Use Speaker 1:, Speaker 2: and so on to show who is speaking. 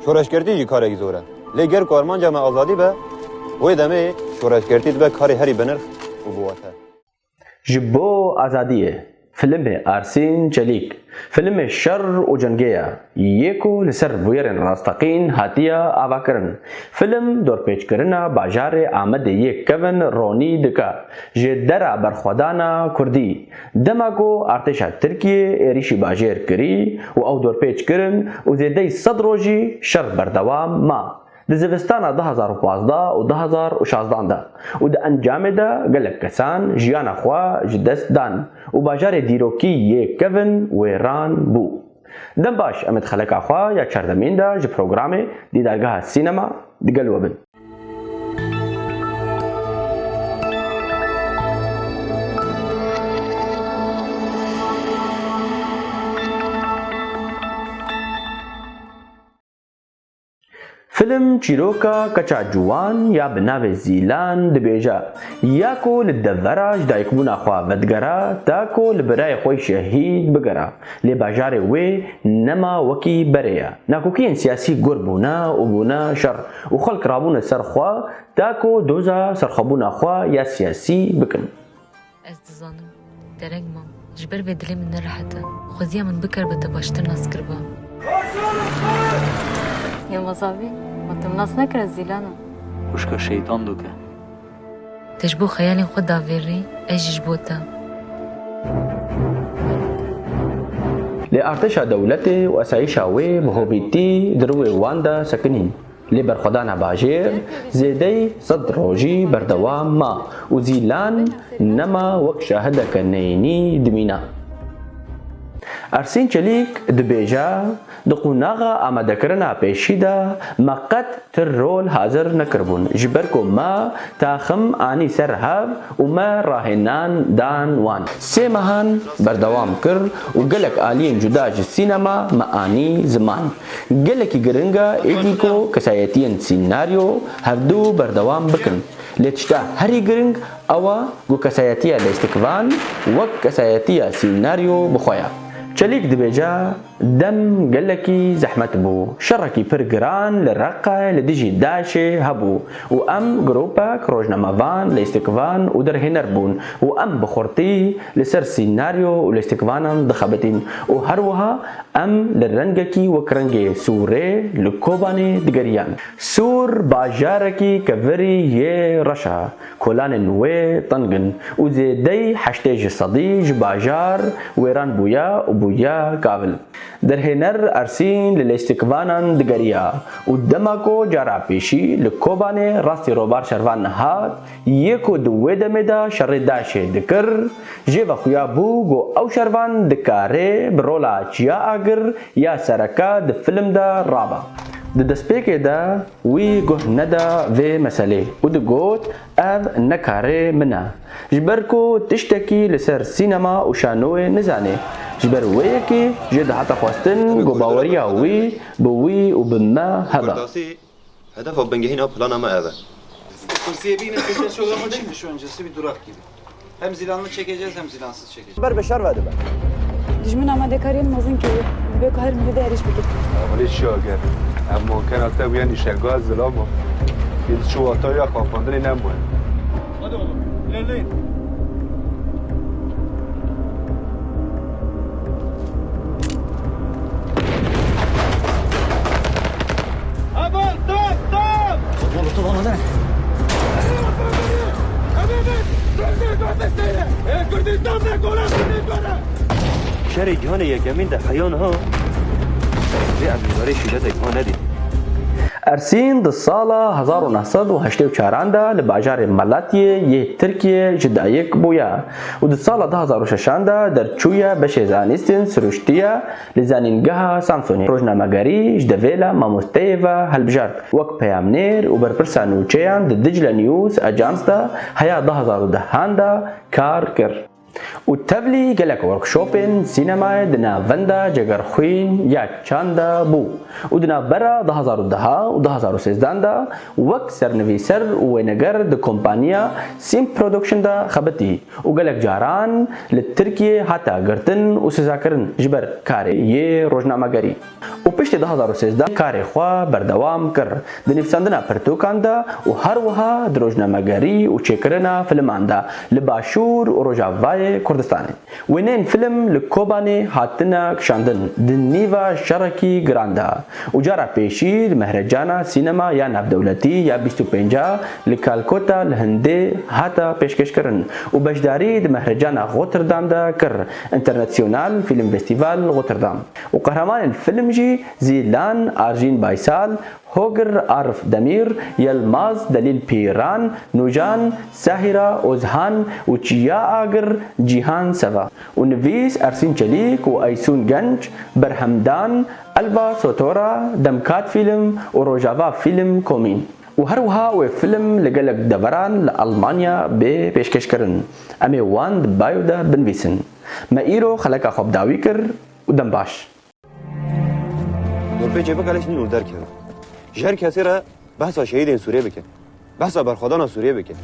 Speaker 1: شورشگرتی جی کارێکی زۆرە لێ گەر کارمانجا me azadî be wê demê şoreşgertî dibe karê herî binirx û biwate.
Speaker 2: Ji bo azadiyê Filmê Arsîn Çelîk Filmê şer û cengê yêku li ser bûyerên rastaqîn hatiye avakirin. Film dorpêçkirina bajarê Amedê yê kevin ronî dike ji dera berxwedana Kurdî. Dema ku artêşa Tirkiyê êrişî bajêr kirî û ew dorpêçkirin û zêdeyî 100 roj jî şer berdewam ma. Di zivistana 2015 û 2016 de û di encamê de gelek kesan jiyana xwe ji dest dan û bajarê dîrokî yê kevin wêran bû. Dem baş em xeleka xwe ya çardemîn de ji programê dîdargeha sînema digel we bin. Film çîroka keça ciwan ya bi navê Zîlan dibêje ya ku li devera ji dayikbûna xwe vedgera ta ku li birayê xwe şehîd bigera. Lê bajarê wê nema wekî berê ye. Nakokiyên siyasî gur bûne û bûne şer û xelk rabûne ser xwe ta ku doza serxwebûna xwe ya siyasî bikin.
Speaker 3: Ez dizanim dereng mam ji ber vê dilê min nerahet e. Xweziya min bikir be te baştir nas kiriba.
Speaker 4: Yılmaz abi, matım nas nekire Zîlana.
Speaker 5: Kuşka şeytan duke.
Speaker 3: Te ji bo xeyalên xwe daverî, ez jî ji bo te.
Speaker 2: Lê artêşa dewletê û esayîşa wê bi hovîtî di rûyê wan de sekinîn. Lê berxwedana bajêr zêdeyî 100 rojî berdewam ma û Zîlan nema wek şahideke neyînî dimîna. Arsîn Çelîk dibêje di qunaxa amadekirina pêşî de me qet tir rol hazir nekiribûn ji ber ku me taxim anî ser hev û me rahênan dan wan. Sê mehan berdewam kir û gelek aliyên cuda ji sînema me anî ziman. Gelekî giring e êdî ku kesayetiyên sînaryo hevdû berdewam bikin. Lê tişta herî giring ew e ku kesayetiya lêstikvan wek kesayetiya sînaryo bixweya. Çelîk dibêje dem gelekî zehmet bû. Şerekî pir giran li Reqe li dijî Daişê hebû û em gropek rojnamevan, lêstikvan û derhêner bûn û em bi xurtî li ser sînaryo û lêstikvanan dixebitin û her wiha em li rengekî wek rengê Sûrê li Kobanê digeriyan. Sûr bajarekî kevirî yê reş e. Kolanên wê tengin û zêdeyî 80 sedî ji bajar wêran bûye û bûye kavil. Derhêner Arsîn li lêstikvanan digeriya û dema ku cara pêşî li Kobanê rastî robar şervan hat yê ku di wê demê de şerê Daişê dikir jê vexuya bû ku ew şervan dikarê bi rola çiya agir ya sereke di film de raba. Di destpêkê de wî guh neda vê meselê û digot ev nekarê min e ji ber ku tiştekî li ser sînema û şanoyê nizanê. Ji ber wê yekê jê dihata xwestin ku baweriya wî bi wî û bi me hebe.
Speaker 1: Hedefa bingehîna plana me ev e.
Speaker 6: Kursiye binin köşe şovrama çıkmış öncesi bir durak gibi. Hem Zilanlı çekeceğiz hem Zilansız çekeceğiz.
Speaker 1: ber beşer vede be.
Speaker 4: Dijmin amadekariyên mezin kiriye. Bê ku her milî de êriş bikir.
Speaker 7: Awalê şager. Em mümkün te wiyên îşeggah zilama. Yê çû wataya xafandinê nemoye.
Speaker 6: Hadi oğlum ilerleyin. Aman stop stop!
Speaker 5: Oğlum tamam hadi.
Speaker 1: شهر جهان یکمین ده حیان ها به امیواری شیلت ها ندید.
Speaker 2: Arsîn di sala 1984 de li bajarê Malatyê yê Tirkiyê ji dayîk bûye û di sala 2006 de derçûye beşê zanîstên siruştiye li zanîngeha Samsunê. Rojnamegerî ji devêla mamosteyê ve hilbijart wek peyamnêr û berpirsa nûçeyan di Dicle News Ajans de heya 2010 de kar kir. û tevlî gelek workshopên sînemayê di navenda Cegerxwîn ya Çan de bû û di navbera 2010 û 2013 de wek sernivîser û wêneger di kompaniya Sim Production de xebitî û gelek caran li Tirkiyê hata girtin û sizakirin ji ber karê yê rojnamegerî. û گشت 2013 کاری خوا بردوام کرد د نویساندنا پرتوکان ده و هر وها دروژنامه‌گری و چکرنا فیلمان ده لباشور و روجاوای کردستان و نین فیلم لکوبانی هاتنا کشاندن د نیوا شرکی گرانده و جارا پیشی مهرجانا سینما یا نافدولتی یا 25 لکالکوتا لهنده هاتا پیشکش کرن و بشداری د مهرجانا روتردام ده کر انترناسیونال فیلم فستیوال روتردام و قهرمان الفيلم جي زيلان آرجين بايسال هوجر عرف دمير يلماز دليل بيران نوجان ساهرة اوزهان وچيا آگر جيهان سوا ونفيس ارسين چليك وايسون گنج برهمدان البا سوتورا دمكات فيلم وروجاوا فيلم كومين وهروها وفيلم لقلق دوران لألمانيا بپیشکش کرن امي واند بايو دا بنویسن ما ايرو خلقا خوب داوي کر ودم باش
Speaker 1: نورپی جبه کلش نور در کرد جهر کسی را بحثا شهید سوریه بکن بحثا برخوادان سوریه بکن